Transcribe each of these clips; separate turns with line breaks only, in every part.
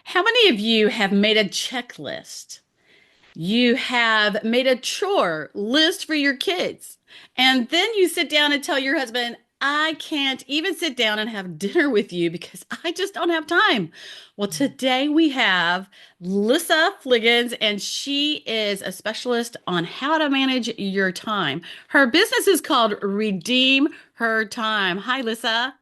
How many of you have made a checklist? You have made a chore list for your kids, and then you sit down and tell your husband, I can't even sit down and have dinner with you because I just don't have time. Well, today we have Lissa Figgins, and she is a specialist on how to manage your time. Her business is called Redeem Her Time. Hi, Lissa.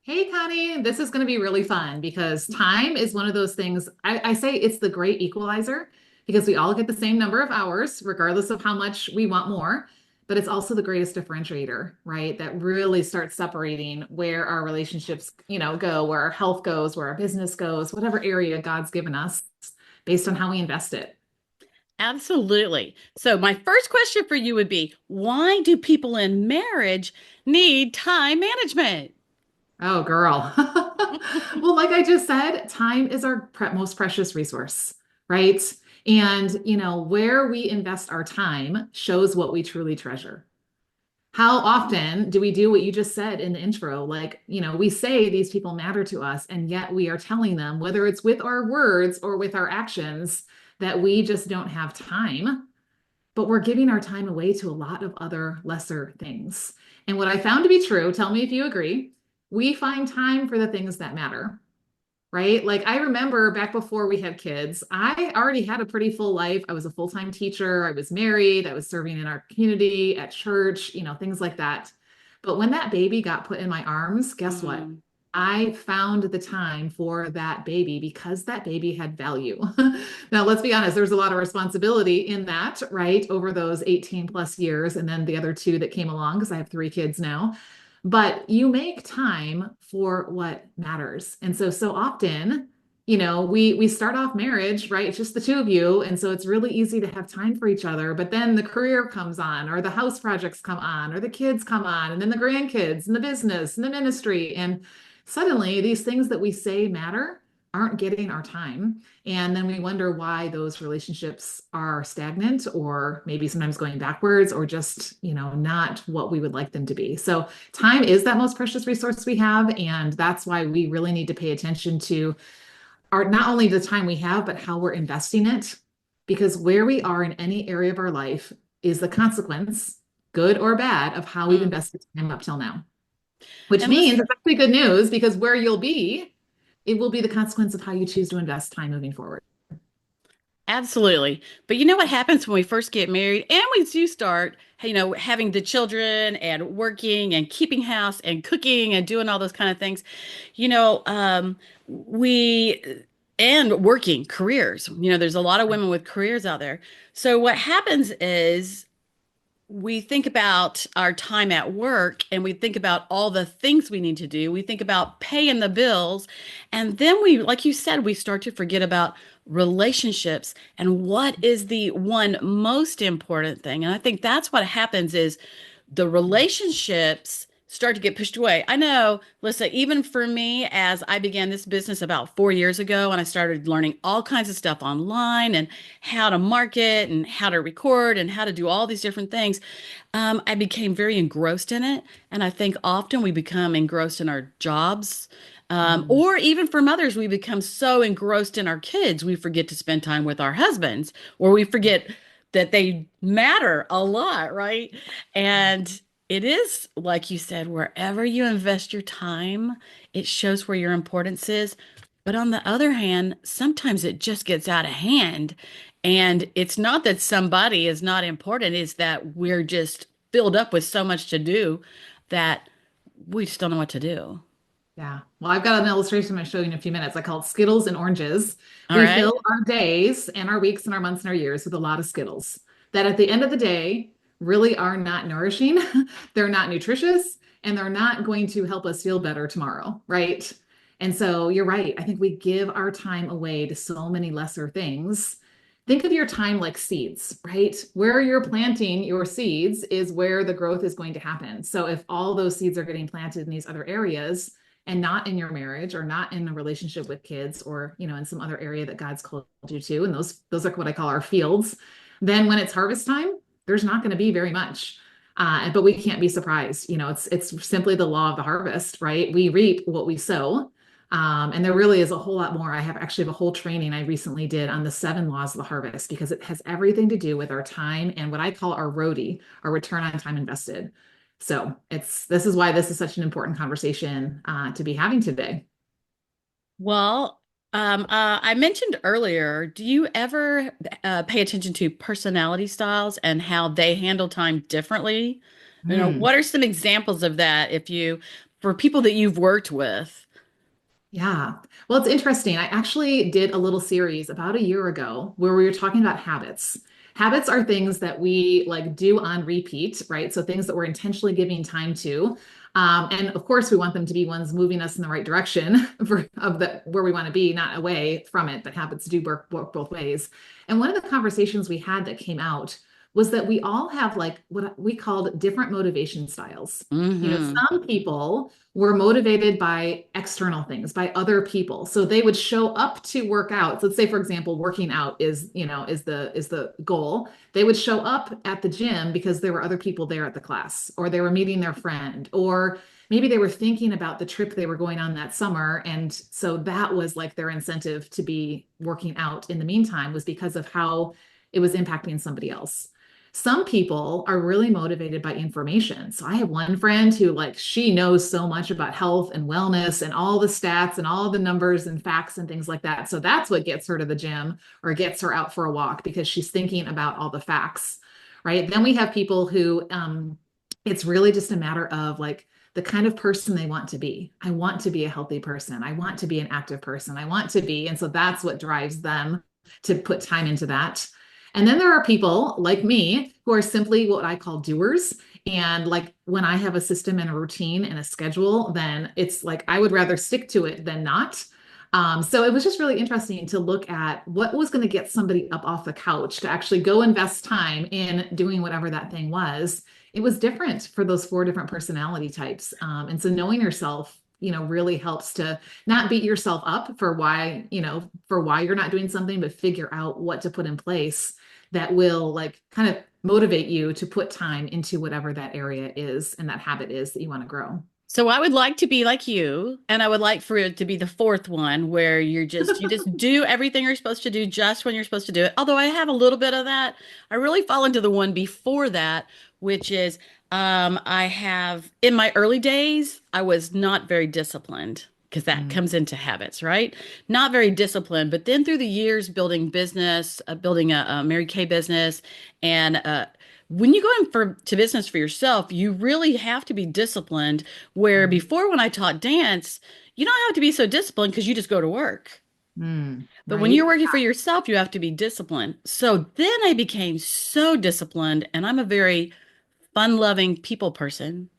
Hey, Connie, this is going to be really fun because time is one of those things. I say it's the great equalizer because we all get the same number of hours, regardless of how much we want more. But it's also the greatest differentiator, right? That really starts separating where our relationships, go, where our health goes, where our business goes, whatever area God's given us based on how we invest it.
Absolutely. So, my first question for you would be, why do people in marriage need time management?
Oh, girl. Well, like I just said, time is our most precious resource, right? And, where we invest our time shows what we truly treasure. How often do we do what you just said in the intro? Like, we say these people matter to us, and yet we are telling them, whether it's with our words or with our actions, that we just don't have time, but we're giving our time away to a lot of other lesser things. And what I found to be true, tell me if you agree, we find time for the things that matter, right? Like I remember back before we had kids, I already had a pretty full life. I was a full-time teacher, I was married, I was serving in our community, at church, things like that. But when that baby got put in my arms, guess what?
Mm.
I found the time for that baby because that baby had value. Now, let's be honest, there's a lot of responsibility in that, right? Over those 18 plus years, and then the other two that came along, because I have three kids now. But you make time for what matters. And so often, we start off marriage, right? It's just the two of you. And so it's really easy to have time for each other. But then the career comes on, or the house projects come on, or the kids come on, and then the grandkids and the business and the ministry. And suddenly these things that we say matter aren't getting our time. And then we wonder why those relationships are stagnant or maybe sometimes going backwards or just, not what we would like them to be. So time is that most precious resource we have. And that's why we really need to pay attention to our not only the time we have, but how we're investing it. Because where we are in any area of our life is the consequence, good or bad, of how we've
Mm.
invested time up till now. Which
And listen,
means it's actually good news because where you'll be, it will be the consequence of how you choose to invest time moving forward.
absolutely. But you know what happens when we first get married and we do start, having the children and working and keeping house and cooking and doing all those kind of things, you know, um, we and working careers. There's a lot of women with careers out there. So what happens is we think about our time at work and we think about all the things we need to do. We think about paying the bills. And then we, like you said, we start to forget about relationships and what is the one most important thing. And I think that's what happens is the relationships start to get pushed away. I know, Lisa, even for me, as I began this business about 4 years ago, and I started learning all kinds of stuff online and how to market and how to record and how to do all these different things, I became very engrossed in it. And I think often we become engrossed in our jobs.
Mm.
Or even for mothers, we become so engrossed in our kids, we forget to spend time with our husbands, or we forget that they matter a lot, right? And it is, like you said, wherever you invest your time, it shows where your importance is. But on the other hand, sometimes it just gets out of hand. And it's not that somebody is not important, it's that we're just filled up with so much to do that we just don't know what to do.
Yeah. Well, I've got an illustration I'm going to show you in a few minutes. I call it Skittles and Oranges.
All
We
right.
fill our days and our weeks and our months and our years with a lot of Skittles that at the end of the day really are not nourishing. They're not nutritious and they're not going to help us feel better tomorrow. Right. And so you're right. I think we give our time away to so many lesser things. Think of your time like seeds, right? Where you're planting your seeds is where the growth is going to happen. So if all those seeds are getting planted in these other areas, and not in your marriage or not in a relationship with kids or in some other area that God's called you to, and those are what I call our fields, then when it's harvest time, there's not going to be very much. But we can't be surprised. It's simply the law of the harvest, right? We reap what we sow. And there really is a whole lot more. I have actually have a whole training I recently did on the 7 laws of the harvest because it has everything to do with our time and what I call our ROTI, our return on time invested. So this is why this is such an important conversation to be having today.
Well, I mentioned earlier, do you ever pay attention to personality styles and how they handle time differently?
Hmm.
What are some examples of that for people that you've worked with?
Yeah. Well, it's interesting. I actually did a little series about a year ago where we were talking about habits. Habits are things that we like do on repeat, right? So things that we're intentionally giving time to. And of course, we want them to be ones moving us in the right direction of the where we want to be, not away from it. But habits do work both ways. And one of the conversations we had that came out was that we all have like what we called different motivation styles.
Hmm.
Some people were motivated by external things, by other people. So they would show up to work out. So let's say, for example, working out is the goal. They would show up at the gym because there were other people there at the class, or they were meeting their friend, or maybe they were thinking about the trip they were going on that summer. And so that was like their incentive to be working out in the meantime was because of how it was impacting somebody else. Some people are really motivated by information. So I have one friend who like she knows so much about health and wellness and all the stats and all the numbers and facts and things like that. So that's what gets her to the gym or gets her out for a walk because she's thinking about all the facts, right? Then we have people who it's really just a matter of like the kind of person they want to be. I want to be a healthy person. I want to be an active person. I want to be. And so that's what drives them to put time into that. And then there are people like me who are simply what I call doers. And like when I have a system and a routine and a schedule, then it's like I would rather stick to it than not. So it was just really interesting to look at what was going to get somebody up off the couch to actually go invest time in doing whatever that thing was. It was different for those 4 different personality types. And so knowing yourself, really helps to not beat yourself up for why you're not doing something, but figure out what to put in place that will like kind of motivate you to put time into whatever that area is and that habit is that you want to grow.
So I would like to be like you, and I would like for it to be the fourth one where you just do everything you're supposed to do just when you're supposed to do it. Although I have a little bit of that, I really fall into the one before that, which is I have in my early days, I was not very disciplined because that
Mm.
comes into habits, right? Not very disciplined, but then through the years building business, building a Mary Kay business, and when you go in for to business for yourself, you really have to be disciplined. Where
Mm.
before, when I taught dance, you don't have to be so disciplined because you just go to work.
Mm.
But when you're
Right?
working for yourself, you have to be disciplined. So then I became so disciplined, and I'm a very fun-loving people person.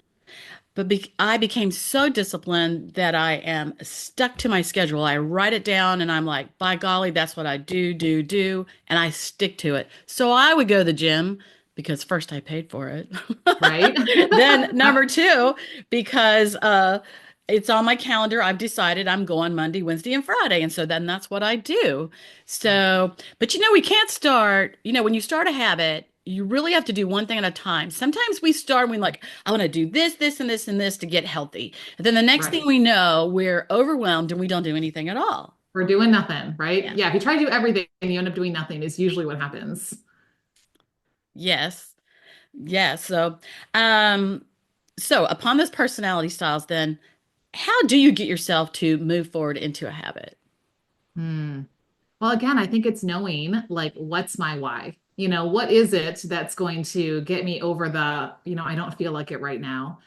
I became so disciplined that I am stuck to my schedule. I write it down and I'm like, by golly, that's what I do, and I stick to it. So I would go to the gym because first I paid for it.
Right?
Then number two, because it's on my calendar. I've decided I'm going Monday, Wednesday, and Friday. And so then that's what I do. So, but we can't start, when you start a habit, you really have to do one thing at a time. Sometimes we start and we like, I want to do this, this, and this, and this to get healthy. And then the next thing
Right.
we know, we're overwhelmed and we don't do anything at all.
We're doing nothing, right?
Yeah.
Yeah, if you try to do everything and you end up doing nothing is usually what happens.
Yes. Yes. Um, so upon this personality styles, then how do you get yourself to move forward into a habit?
Hmm. Well, again, I think it's knowing like what's my why? What is it that's going to get me over I don't feel like it right now.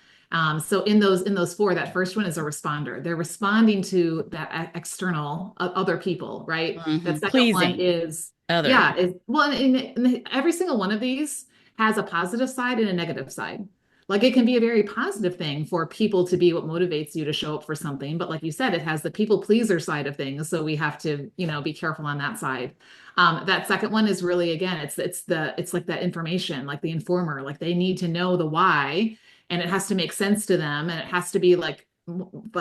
So in those 4, that first one is a responder. They're responding to that external other people, right? That second one
Pleasing
is
others.
yeah, is well, and every single one of these has a positive side and a negative side. Like it can be a very positive thing for people to be what motivates you to show up for something. But like you said, it has the people pleaser side of things. So we have to, be careful on that side. That second one is really, again, it's like that information, like the informer, like they need to know the why and it has to make sense to them. And it has to be like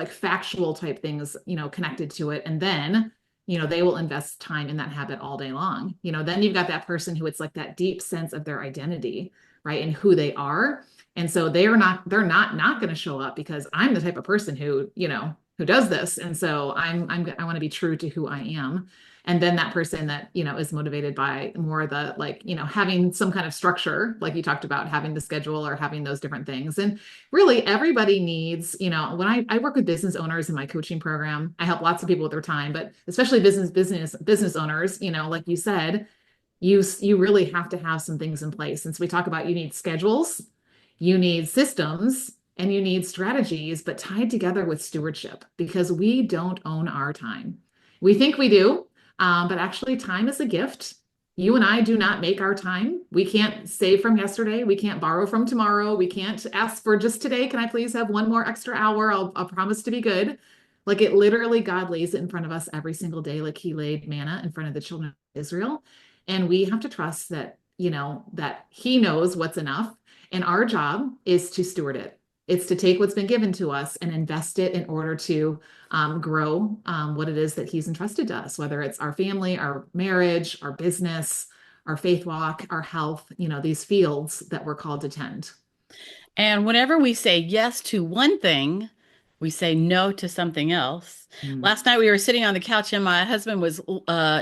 factual type things, connected to it. And then, they will invest time in that habit all day long. Then you've got that person who it's like that deep sense of their identity, right? And who they are and so they're not going to show up because I'm the type of person who, who does this. And so I want to be true to who I am. And then that person that, is motivated by more the like, having some kind of structure, like you talked about, having the schedule or having those different things. And really everybody needs, when I work with business owners in my coaching program, I help lots of people with their time, but especially business owners, like you said, you really have to have some things in place. Since we talk about you need schedules, you need systems, and you need strategies, but tied together with stewardship because we don't own our time. We think we do, but actually, time is a gift. You and I do not make our time. We can't save from yesterday. We can't borrow from tomorrow. We can't ask for just today. Can I please have one more extra hour? I'll promise to be good. Like it literally, God lays it in front of us every single day, like He laid manna in front of the children of Israel. And we have to trust that, that He knows what's enough. And our job is to steward it. It's to take what's been given to us and invest it in order to grow what it is that He's entrusted to us, whether it's our family, our marriage, our business, our faith walk, our health, these fields that we're called to tend.
And whenever we say yes to one thing, we say no to something else.
Mm.
Last night we were sitting on the couch and my husband was,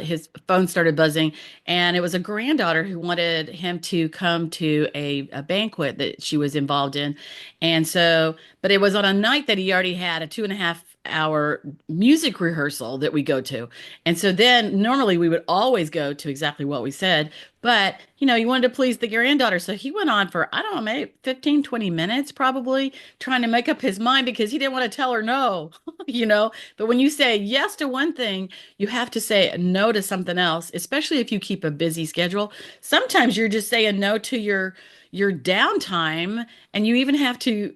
his phone started buzzing, and it was a granddaughter who wanted him to come to a banquet that she was involved in. And so, but it was on a night that he already had a 2.5 hour music rehearsal that we go to. And so then normally we would always go to exactly what we said. But, he wanted to please the granddaughter. So he went on for, I don't know, maybe 15, 20 minutes probably trying to make up his mind because he didn't want to tell her no, you know. But when you say yes to one thing, you have to say no to something else, especially if you keep a busy schedule. Sometimes you're just saying no to your downtime, and you even have to,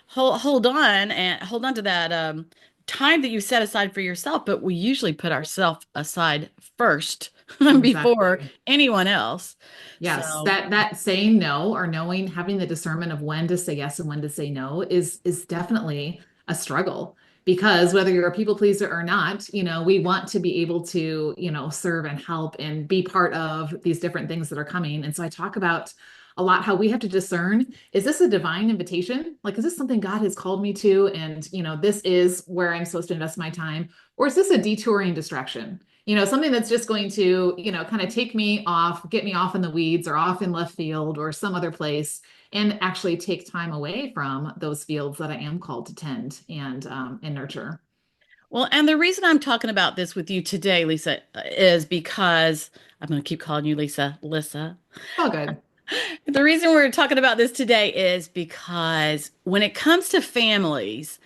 hold on to that time that you set aside for yourself. But we usually put ourselves aside first before
Exactly.
anyone else.
Yes,
So,
that saying no or knowing, having the discernment of when to say yes and when to say no is definitely a struggle because whether you're a people pleaser or not, we want to be able to, serve and help and be part of these different things that are coming. And so I talk about a lot how we have to discern, is this a divine invitation? Like, is this something God has called me to? And, this is where I'm supposed to invest my time, or is this a detouring distraction? Something that's just going to, kind of take me off, get me off in the weeds or off in left field or some other place, and actually take time away from those fields that I am called to tend and nurture.
well, and the reason I'm talking about this with you today, Lisa, is because I'm going to keep calling you Lisa, Lissa.
All good.
The reason we're talking about this today is because when it comes to families,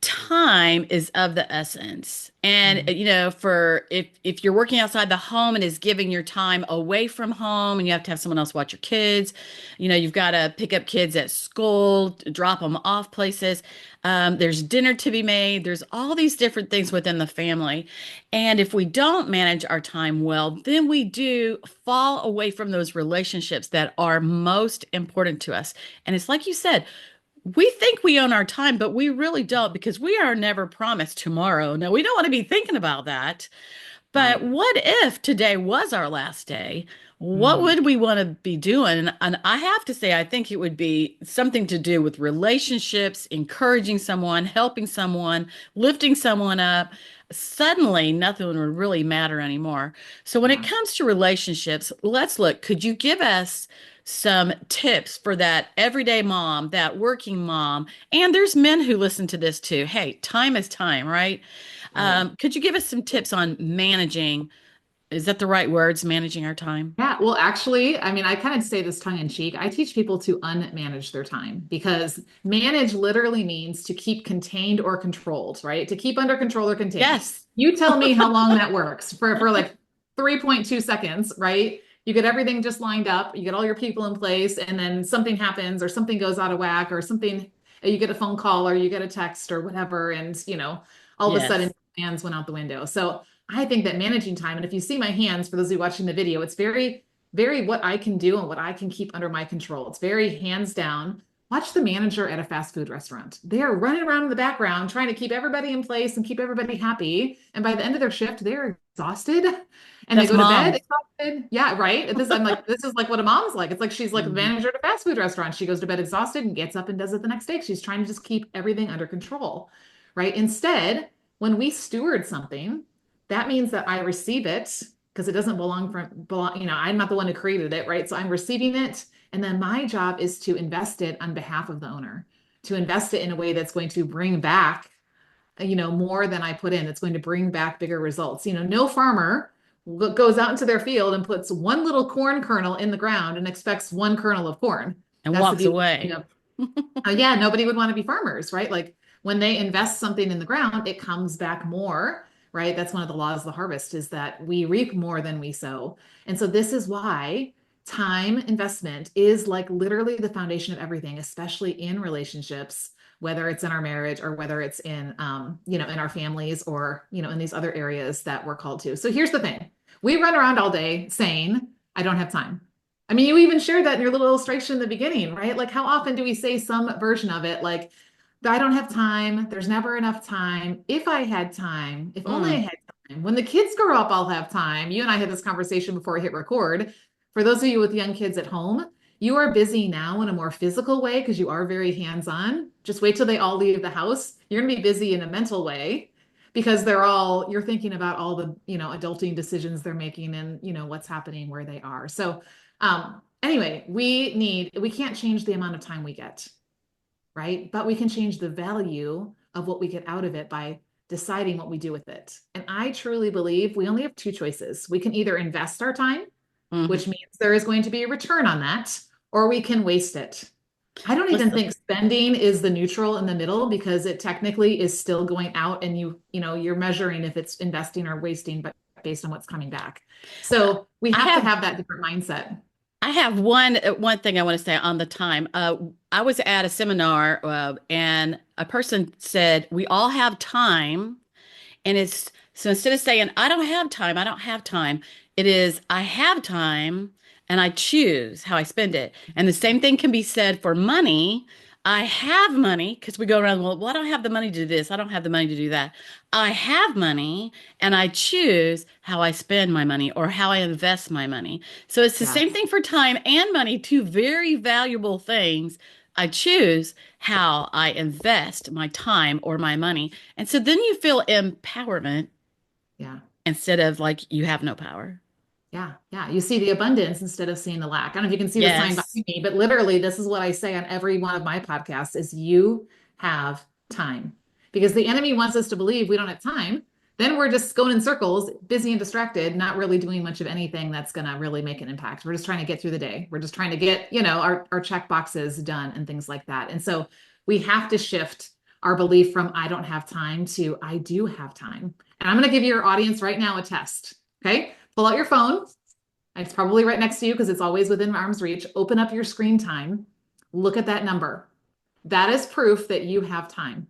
time is of the essence. And
Mm.
for if you're working outside the home and is giving your time away from home and you have to have someone else watch your kids, you've got to pick up kids at school, drop them off places. There's dinner to be made. There's all these different things within the family. And if we don't manage our time well, then we do fall away from those relationships that are most important to us. And it's like you said, we think we own our time, but we really don't because we are never promised tomorrow. Now, we don't want to be thinking about that. But
Right.
what if today was our last day? What
Mm.
would we want to be doing? And I have to say, I think it would be something to do with relationships, encouraging someone, helping someone, lifting someone up. Suddenly, nothing would really matter anymore. So, when it
Yeah.
comes to relationships, let's look. Could you give us some tips for that everyday mom, that working mom? And there's men who listen to this too. Hey, time is time, right?
Right.
Could you give us some tips on managing? Is that the right words, managing our time?
Yeah, well, actually, I mean, I kind of say this tongue in cheek. I teach people to unmanage their time because manage literally means to keep contained or controlled, right? To keep under control or contained.
Yes.
You tell me how long that works for like 3.2 seconds, right? You get everything just lined up, you get all your people in place, and then something happens or something goes out of whack or something, you get a phone call or you get a text or whatever, and all of a sudden
Yes.
plans went out the window. So I think that managing time, and if you see my hands, for those of you watching the video, it's very, very what I can do and what I can keep under my control. It's very hands down. Watch the manager at a fast food restaurant. They are running around in the background trying to keep everybody in place and keep everybody happy. And by the end of their shift, they're exhausted and they
That's
go to bed
moms.
exhausted. Yeah, right. I'm like, this is like what a mom's like. It's like she's like the
Mhm.
manager at a fast food restaurant. She goes to bed exhausted and gets up and does it the next day. She's trying to just keep everything under control, right? Instead, when we steward something, that means that I receive it because it doesn't belong, I'm not the one who created it, right? So I'm receiving it. And then my job is to invest it on behalf of the owner, to invest it in a way that's going to bring back, more than I put in. It's going to bring back bigger results. No farmer goes out into their field and puts one little corn kernel in the ground and expects one kernel of corn.
And
That's the
walks
beauty.
away.
Yeah, nobody would want to be farmers, right? Like when they invest something in the ground, it comes back more, right? That's one of the laws of the harvest is that we reap more than we sow. And so this is why time investment is like literally the foundation of everything, especially in relationships, whether it's in our marriage or whether it's in our families or, in these other areas that we're called to. So here's the thing. We run around all day saying, I don't have time. I mean, you even shared that in your little illustration in the beginning, right? Like, how often do we say some version of it? Like, I don't have time. There's never enough time. If I had time, if only I
Mm.
had time. When the kids grow up, I'll have time. You and I had this conversation before we hit record. For those of you with young kids at home, you are busy now in a more physical way because you are very hands-on. Just wait till they all leave the house. You're going to be busy in a mental way because you're thinking about all the, adulting decisions they're making and, what's happening where they are. So, anyway, we can't change the amount of time we get, right? But we can change the value of what we get out of it by deciding what we do with it. And I truly believe we only have two choices. We can either invest our time,
Mhm.
which means there is going to be a return on that, or we can waste it. I don't even
Listen,
think spending is the neutral in the middle because it technically is still going out and you're measuring if it's investing or wasting, but based on what's coming back. So we
I
have to
have
have that different mindset.
I have one thing I want to say on the time. I was at a seminar, and a person said we all have time. And it's so instead of saying, I don't have time, I don't have time, it is, I have time and I choose how I spend it. And the same thing can be said for money. I have money because we go around, well, I don't have the money to do this. I don't have the money to do that. I have money and I choose how I spend my money or how I invest my money. So it's the
Yeah.
same thing for time and money, two very valuable things. I choose how I invest my time or my money. And so then you feel empowerment
Yeah.
instead of like you have no power.
Yeah, yeah. You see the abundance instead of seeing the lack. I don't know if you can see the sign
Yes.
behind me, but literally, this is what I say on every one of my podcasts: is you have time, because the enemy wants us to believe we don't have time. Then we're just going in circles, busy and distracted, not really doing much of anything that's going to really make an impact. We're just trying to get through the day. We're just trying to get, our check boxes done and things like that. And so we have to shift our belief from I don't have time to I do have time. And I'm going to give your audience right now a test. Okay. Pull out your phone. It's probably right next to you because it's always within arm's reach. Open up your screen time. Look at that number. That is proof that you have time.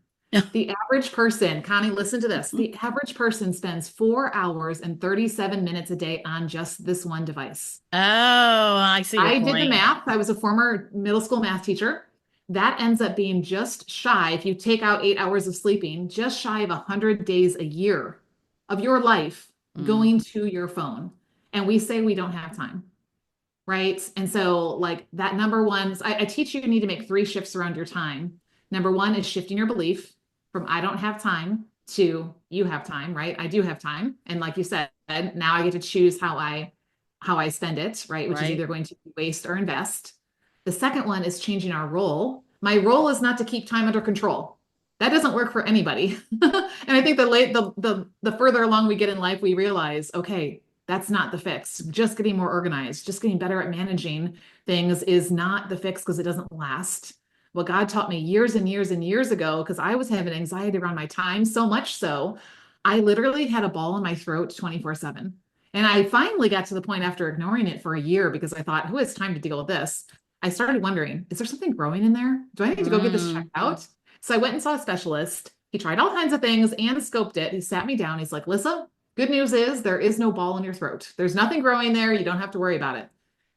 The average person, Connie, listen to this. The average person spends 4 hours and 37 minutes a day on just this one device.
Oh, I see your
I did the
point.
math. I was a former middle school math teacher. That ends up being just shy, if you take out 8 hours of sleeping, just shy of 100 days a year of your life
Mm,
going to your phone. And we say we don't have time, right? And so, like that number one, I teach you need to make three shifts around your time. Number one is shifting your belief from I don't have time to you have time, right? I do have time. And like you said, now I get to choose how I spend it, right? Which is
right?
either going to waste or invest. The second one is changing our role. My role is not to keep time under control. That doesn't work for anybody. And I think the further along we get in life, we realize, okay, that's not the fix. Just getting more organized, just getting better at managing things is not the fix because it doesn't last. What God taught me years and years and years ago, because I was having anxiety around my time, so much so, I literally had a ball in my throat 24/7. And I finally got to the point after ignoring it for a year because I thought, who has time to deal with this? I started wondering, is there something growing in there? Do I need to go get this checked
Mm.
out? So I went and saw a specialist. He tried all kinds of things and scoped it. He sat me down. He's like, Lissa, good news is there is no ball in your throat. There's nothing growing there. You don't have to worry about it.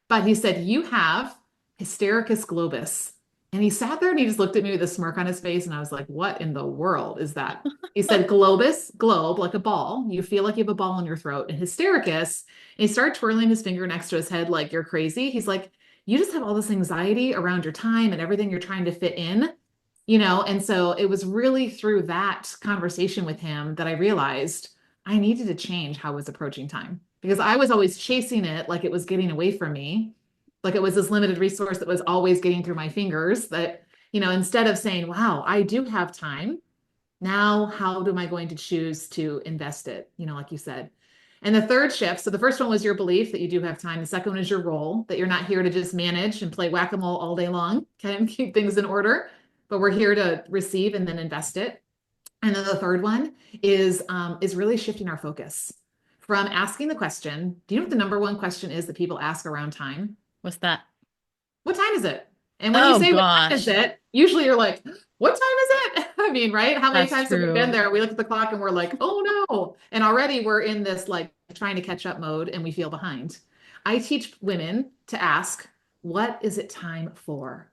But he said, you have hystericus globus. And he sat there and he just looked at me with a smirk on his face. And I was like, what in the world is that? He said, globus, globe, like a ball. You feel like you have a ball in your throat. And hystericus. And he started twirling his finger next to his head like you're crazy. He's like, you just have all this anxiety around your time and everything you're trying to fit in, And so it was really through that conversation with him that I realized I needed to change how I was approaching time because I was always chasing it like it was getting away from me, like it was this limited resource that was always getting through my fingers. Instead of saying, wow, I do have time. Now, how am I going to choose to invest it? Like you said. And the third shift, so the first one was your belief that you do have time. The second one is your role, that you're not here to just manage and play whack-a-mole all day long, kind of keep things in order, but we're here to receive and then invest it. And then the third one is really shifting our focus from asking the question. Do you know what the number one question is that people ask around time?
What's that?
What time is it? And when you
Oh
say what time is
gosh,
it, usually you're like, what time is it? I mean, right? How many
that's
times have we been
true.
there? We look at the clock and we're like, oh no. And already we're in this like trying to catch up mode and we feel behind. I teach women to ask, what is it time for?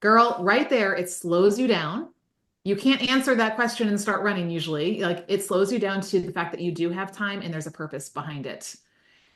Girl, right there, it slows you down. You can't answer that question and start running usually. Like it slows you down to the fact that you do have time and there's a purpose behind it.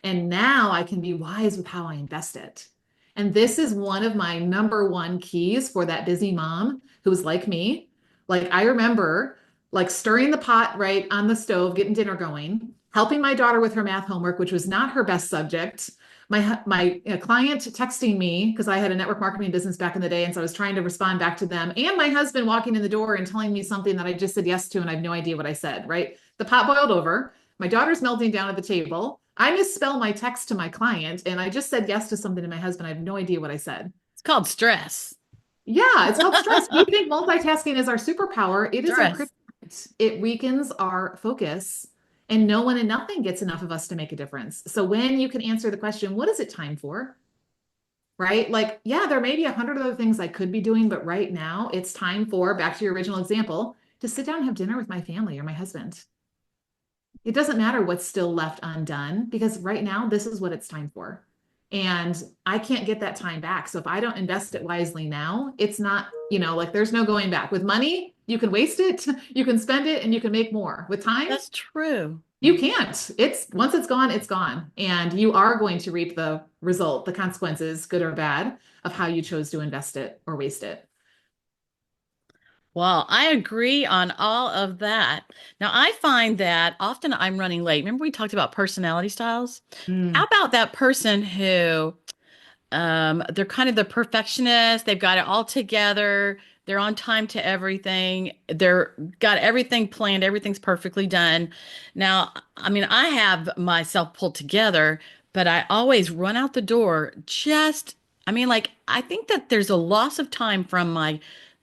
And now I can be wise with how I invest it. And this is one of my number one keys for that busy mom who's like me. Like I remember like stirring the pot right on the stove, getting dinner going, helping my daughter with her math homework, which was not her best subject. My client texting me because I had a network marketing business back in the day, and so I was trying to respond back to them, and my husband walking in the door and telling me something that I just said yes to, and I have no idea what I said. Right? The pot boiled over. My daughter's melting down at the table. I misspell my text to my client and I just said yes to something to my husband. I have no idea what I said.
It's called stress.
Yeah, it's called stress. We think multitasking is our superpower. It is our
Stress.
kryptonite. It weakens our focus, and no one and nothing gets enough of us to make a difference. So when you can answer the question, what is it time for? Right? Like, yeah, there may be 100 other things I could be doing, but right now it's time for, back to your original example, to sit down and have dinner with my family or my husband. It doesn't matter what's still left undone because right now this is what it's time for. And I can't get that time back. So if I don't invest it wisely now, it's not, like there's no going back. With money, you can waste it, you can spend it, and you can make more. With time,
That's true.
you can't. It's once it's gone, it's gone. And you are going to reap the result, the consequences, good or bad, of how you chose to invest it or waste it.
Well, I agree on all of that. Now, I find that often I'm running late. Remember we talked about personality styles? How
Mm.
about that person who they're kind of the perfectionist. They've got it all together. They're on time to everything. They're got everything planned. Everything's perfectly done. Now, I mean, I have myself pulled together, but I always run out the door I mean, like, I think that there's a loss of time from my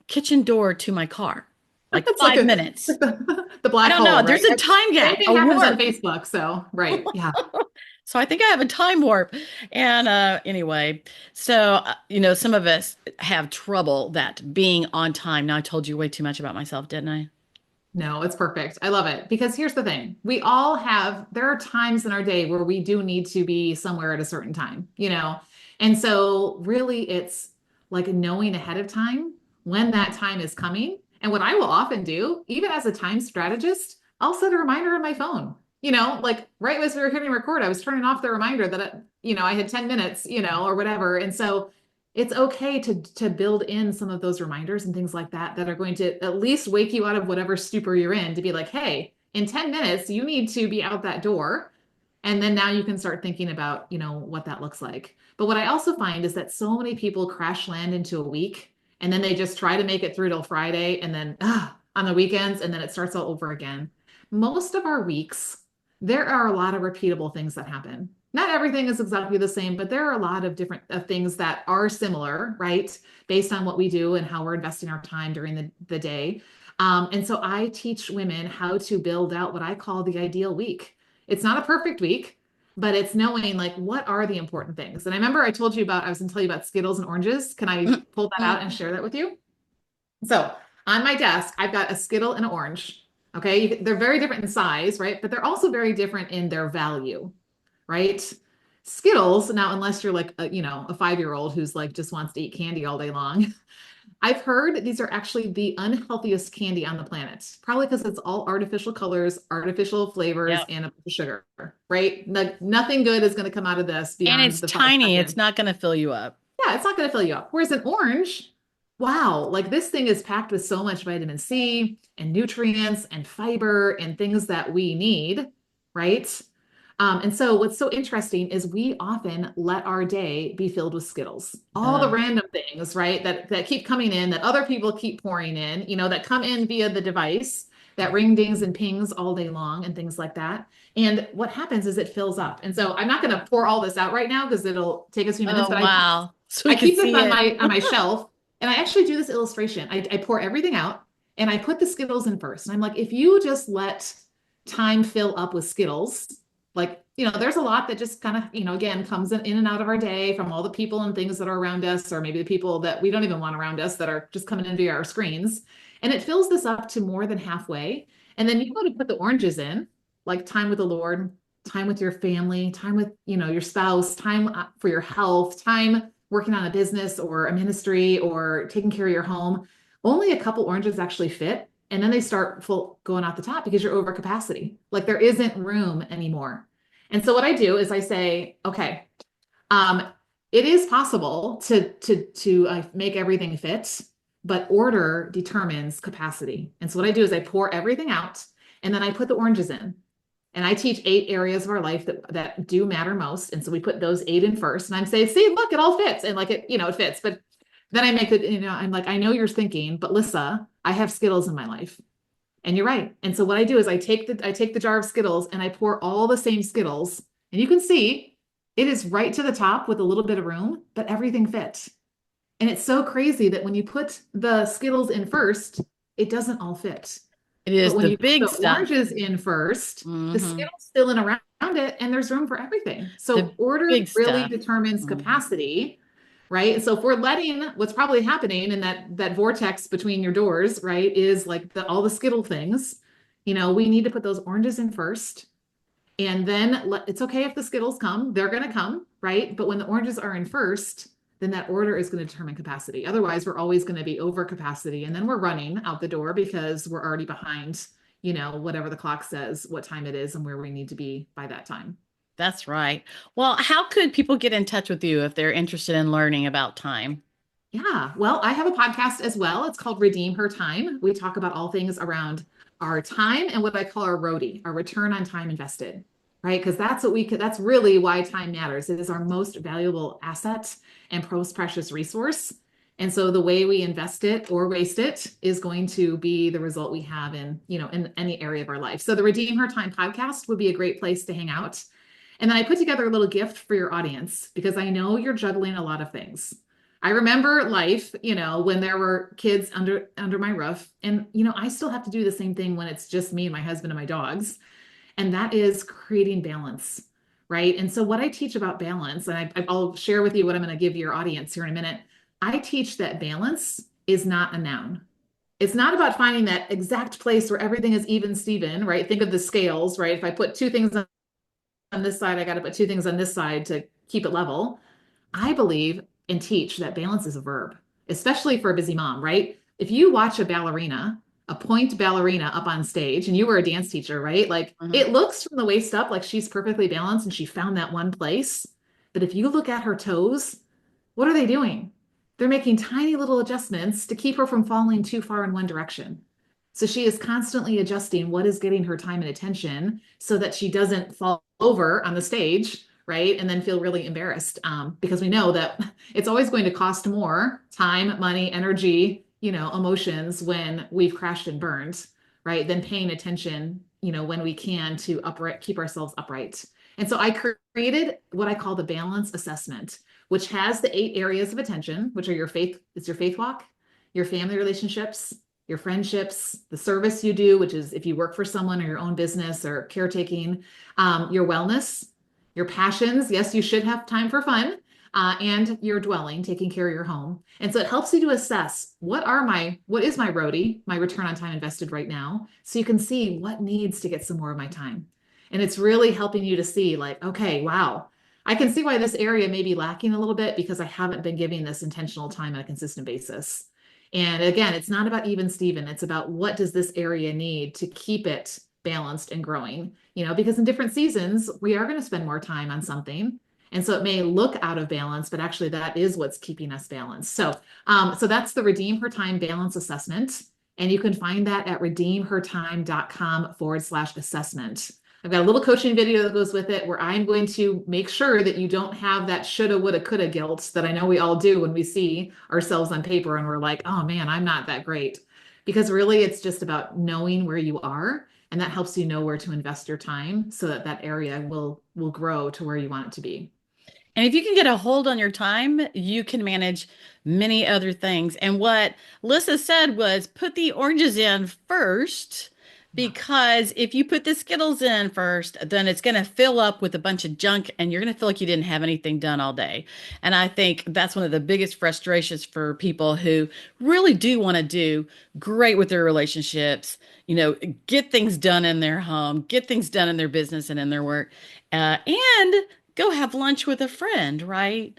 kitchen door to my car, like
It's like
5 minutes.
the
I
black
don't know.
hole, right?
There's a time
Same
gap,
thing
a
happens on
warp.
Facebook. So, right. Yeah.
So I think I have a time warp. And anyway, so some of us have trouble that being on time. Now I told you way too much about myself, didn't I?
No, it's perfect. I love it because here's the thing. There are times in our day where we do need to be somewhere at a certain time. And so really it's like knowing ahead of time when that time is coming. And what I will often do, even as a time strategist, I'll set a reminder on my phone. Like right as we were hitting record, I was turning off the reminder that, I had 10 minutes, or whatever. And so it's okay to build in some of those reminders and things like that that are going to at least wake you out of whatever stupor you're in to be like, hey, in 10 minutes, you need to be out that door. And then now you can start thinking about, what that looks like. But what I also find is that so many people crash land into a week and then they just try to make it through till Friday and then on the weekends and then it starts all over again. Most of our weeks, there are a lot of repeatable things that happen. Not everything is exactly the same, but there are a lot of different things that are similar, right? Based on what we do and how we're investing our time during the day. And so I teach women how to build out what I call the ideal week. It's not a perfect week, but it's knowing like what are the important things. And I remember I was going to tell you about Skittles and oranges. Can I pull that out and share that with you? So on my desk, I've got a Skittle and an orange. Okay. They're very different in size, right? But they're also very different in their value, right? Skittles, now, unless you're like a 5-year-old who's like just wants to eat candy all day long, I've heard these are actually the unhealthiest candy on the planet, probably because it's all artificial colors, artificial flavors,
Yep.
and a bunch of sugar, right? Nothing good is going to come out of this
And
beyond
it's
the five
tiny. It's
seconds.
not going to fill you up.
Yeah, it's not going to fill you up. Whereas an orange, wow, like this thing is packed with so much vitamin C and nutrients and fiber and things that we need, right? And so what's so interesting is we often let our day be filled with Skittles. All the
Uh,
random things, right, that keep coming in, that other people keep pouring in, that come in via the device, that ring dings and pings all day long and things like that. And what happens is it fills up. And so I'm not going to pour all this out right now because it'll take us a few minutes,
oh,
but
wow. So we
I
can
keep this
see
on
it.
my shelf, and I actually do this illustration. I pour everything out and I put the Skittles in first. And I'm like, if you just let time fill up with Skittles, like, there's a lot that just kind of, again, comes in and out of our day from all the people and things that are around us, or maybe the people that we don't even want around us that are just coming in via our screens. And it fills this up to more than halfway. And then you go to put the oranges in, like time with the Lord, time with your family, time with, your spouse, time for your health, time working on a business or a ministry or taking care of your home. Only a couple oranges actually fit. And then they start full going out the top because you're over capacity. Like there isn't room anymore. And so what I do is I say, okay, um, it is possible to make everything fit, but order determines capacity. And so what I do is I pour everything out and then I put the oranges in. And I teach 8 areas of our life that do matter most. And so we put those 8 in first. And I'm saying, see, look, it all fits. And like it fits. But then I make it, I'm like, I know you're thinking, but Lissa, I have Skittles in my life. And you're right. And so what I do is I take the jar of Skittles and I pour all the same Skittles. And you can see it is right to the top with a little bit of room, but everything fits. And it's so crazy that when you put the Skittles in first, it doesn't all fit.
It
But
is
when
the
you put
big
the
stuff.
oranges in first, the
Hmm.
Skittles fill in around it and there's room for everything.
The
So order
big
really
stuff.
determines
Mhm.
capacity, right? So if we're letting what's probably happening in that vortex between your doors, right, is like all the Skittle things. We need to put those oranges in first. And then it's okay if the Skittles come, they're going to come, right? But when the oranges are in first, then that order is going to determine capacity. Otherwise, we're always going to be over capacity. And then we're running out the door because we're already behind, whatever the clock says, what time it is and where we need to be by that time.
That's right. Well, how could people get in touch with you if they're interested in learning about time?
Yeah, well, I have a podcast as well. It's called Redeem Her Time. We talk about all things around our time and what I call our ROTI, our return on time invested, right? Because that's really why time matters. It is our most valuable asset and most precious resource. And so the way we invest it or waste it is going to be the result we have in any area of our life. So the Redeem Her Time podcast would be a great place to hang out. And then I put together a little gift for your audience because I know you're juggling a lot of things. I remember life, when there were kids under my roof, and I still have to do the same thing when it's just me and my husband and my dogs, and that is creating balance, right? And so what I teach about balance, and I'll share with you what I'm going to give your audience here in a minute. I teach that balance is not a noun. It's not about finding that exact place where everything is even Steven, right? Think of the scales, right? If I put two things on this side, I got to put two things on this side to keep it level. I believe and teach that balance is a verb, especially for a busy mom, right? If you watch a ballerina, a point ballerina up on stage, and you were a dance teacher, right? Like
Mhm.
it looks from the waist up like she's perfectly balanced and she found that one place. But if you look at her toes, what are they doing? They're making tiny little adjustments to keep her from falling too far in one direction. So she is constantly adjusting what is getting her time and attention so that she doesn't fall over on the stage, right? And then feel really embarrassed because we know that it's always going to cost more time, money, energy, emotions when we've crashed and burned, right? Than paying attention, when we can to keep ourselves upright. And so I created what I call the balance assessment, which has the 8 areas of attention, which are it's your faith walk, your family relationships, your friendships, the service you do, which is if you work for someone or your own business or caretaking, your wellness, your passions. Yes, you should have time for fun, and your dwelling, taking care of your home. And so it helps you to assess what is my ROTI, my return on time invested right now, so you can see what needs to get some more of my time. And it's really helping you to see like, okay, wow. I can see why this area may be lacking a little bit because I haven't been giving this intentional time on a consistent basis. And again, it's not about even Steven. It's about what does this area need to keep it balanced and growing, because in different seasons, we are going to spend more time on something. And so it may look out of balance, but actually that is what's keeping us balanced. So that's the Redeem Her Time Balance Assessment. And you can find that at redeemhertime.com/assessment. I've got a little coaching video that goes with it where I'm going to make sure that you don't have that shoulda, woulda, coulda guilt that I know we all do when we see ourselves on paper and we're like, oh man, I'm not that great. Because really, it's just about knowing where you are, and that helps you know where to invest your time so that that area will grow to where you want it to be.
And if you can get a hold on your time, you can manage many other things. And what Lissa said was put the oranges in first,
Yeah.
because if you put the Skittles in first, then it's going to fill up with a bunch of junk and you're going to feel like you didn't have anything done all day. And I think that's one of the biggest frustrations for people who really do want to do great with their relationships, get things done in their home, get things done in their business and in their work. And go have lunch with a friend, right?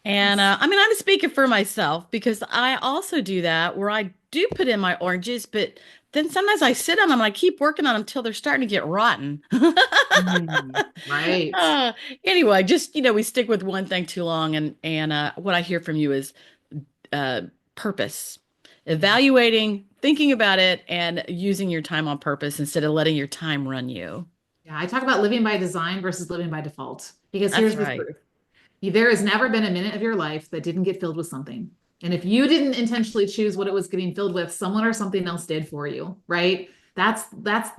And
Yes.
I mean, I'm speaking for myself because I also do that where I do put in my oranges, but then sometimes I sit on them and I keep working on them till they're starting to get rotten.
Right.
uh, anyway, just we stick with one thing too long, and what I hear from you is uh, purpose,
Yeah.
evaluating, thinking about it, and using your time on purpose instead of letting your time run you.
Yeah. I talk about living by design versus living by default because
That's
here's the
right.
truth. There has never been a minute of your life that didn't get filled with something. And if you didn't intentionally choose what it was getting filled with, someone or something else did for you, right? That's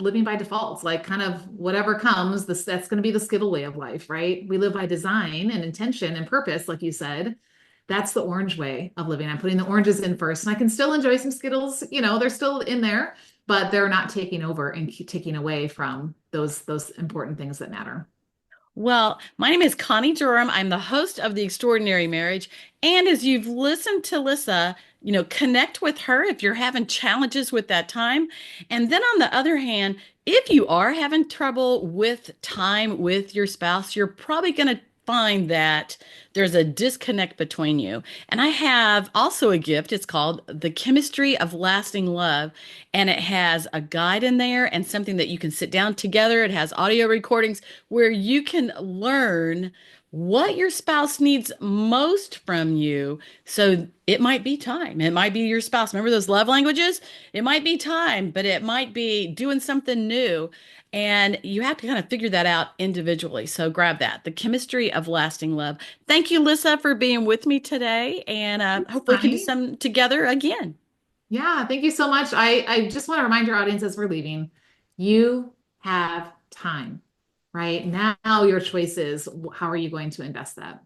living by default. It's like kind of whatever comes, that's going to be the Skittle way of life, right? We live by design and intention and purpose, like you said. That's the orange way of living. I'm putting the oranges in first, and I can still enjoy some Skittles. They're still in there, but they're not taking over and taking away from those important things that matter.
Well, my name is Connie Durham. I'm the host of The Extraordinary Marriage. And as you've listened to Lissa, connect with her if you're having challenges with that time. And then on the other hand, if you are having trouble with time with your spouse, you're probably going to find that there's a disconnect between you. And I have also a gift. It's called The Chemistry of Lasting Love. And it has a guide in there and something that you can sit down together. It has audio recordings where you can learn what your spouse needs most from you. So it might be time. It might be your spouse. Remember those love languages? It might be time, but it might be doing something new. And you have to kind of figure that out individually. So grab that, The Chemistry of Lasting Love. Thank you, Lissa, for being with me today. And
Thanks,
hopefully we can do
Connie.
some together again.
Yeah, thank you so much. I just want to remind your audience as we're leaving, you have time, right? Now your choice is how are you going to invest that?